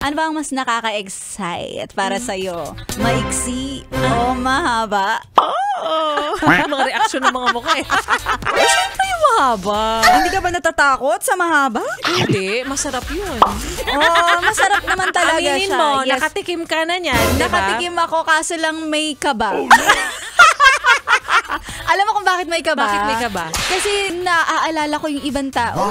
Ano ba ang mas nakaka-excite para sa'yo? Maiksi o mahaba? Mga reaksyon ng mga mukha eh. Siyempre yung mahaba. Hindi ka ba natatakot sa mahaba? Hindi, masarap yun. Masarap naman talaga Aminin siya. mo, Yes. nakatikim ka na niyan, diba? Nakatikim ako kaso lang may kaba. Alam mo kung bakit may kaba? Bakit may kaba? Kasi naaalala ko yung ibang tao.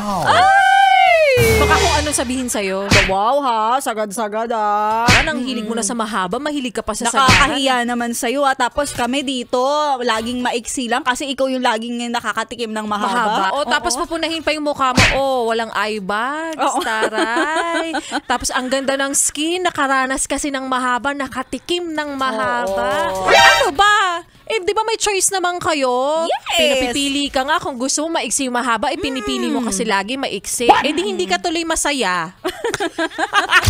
Baka kung anong sabihin sa'yo. Wow ha, sagad-sagad ah. Anong hilig mo na sa mahaba, mahilig ka pa sa sagahan. Nakakahiya naman sa'yo ah. Tapos kami dito, laging maiksi lang kasi ikaw yung laging nakakatikim ng mahaba. O tapos pupunahin pa yung mukha mo. Walang eye bags, taray. Tapos ang ganda ng skin, nakaranas kasi ng mahaba, nakatikim ng mahaba. Ano ba? Eh, di ba may choice naman kayo? Yes! Pinapipili ka nga kung gusto mo maiksi yung mahaba, pinipili mo kasi lagi maiksi. Eh di hindi ka tuloy masaya.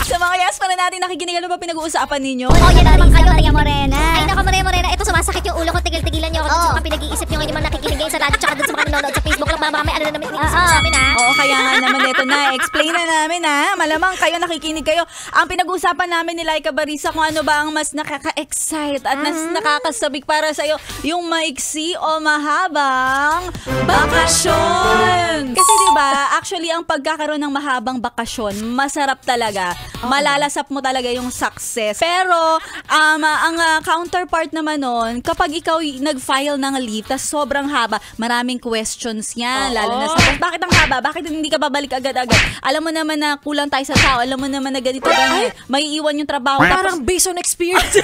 Sa mga yes pa na natin nakikinig, ano ba pinag-uusapan ninyo? Yan na naman kayo, Maria Morena. Ay, naku, Maria Morena. Ito, sumasakit yung ulo ko. Tigil-tigilan niyo ako dun sa mga pinag-iisip niyo ngayon yung mga nakikinig ngayon sa radyo tsaka dun sa mga nanonood sa Facebook lang. Mamaya, ano na naman iniisip sa amin, ha? Oo, kaya nga naman ito na. Explain na namin ha. Malamang kayo nakikinig kayo. Ang pinag-uusapan namin ni Laika Barisa kung ano ba ang mas nakaka-excite at mas nakakasabik para sa'yo, yung maiksi o mahabang bakasyon. Kasi diba, actually ang pagkakaroon ng mahabang bakasyon, masarap talaga. Malalasap mo talaga yung success. Pero, ang counterpart naman nun, kapag ikaw nag-file ng leave, tas sobrang haba, maraming questions yan. Lalo na sa, bakit ang haba? Bakit hindi ka babalik agad-agad? Alam mo naman na kulang tayo sa tao. Alam mo naman na ganito, ganyan. May iwan yung trabaho. Parang based on experience.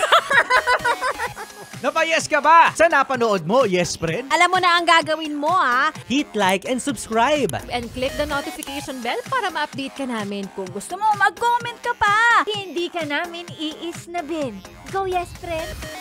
Napayes ka ba? Sa napanood mo, yes friend? Alam mo na ang gagawin mo, ha? Hit like and subscribe. And click the notification bell para ma-update ka namin. Kung gusto Gusto mo, mag-comment ka pa. hindi ka namin iisnabin. Go, yes, friend!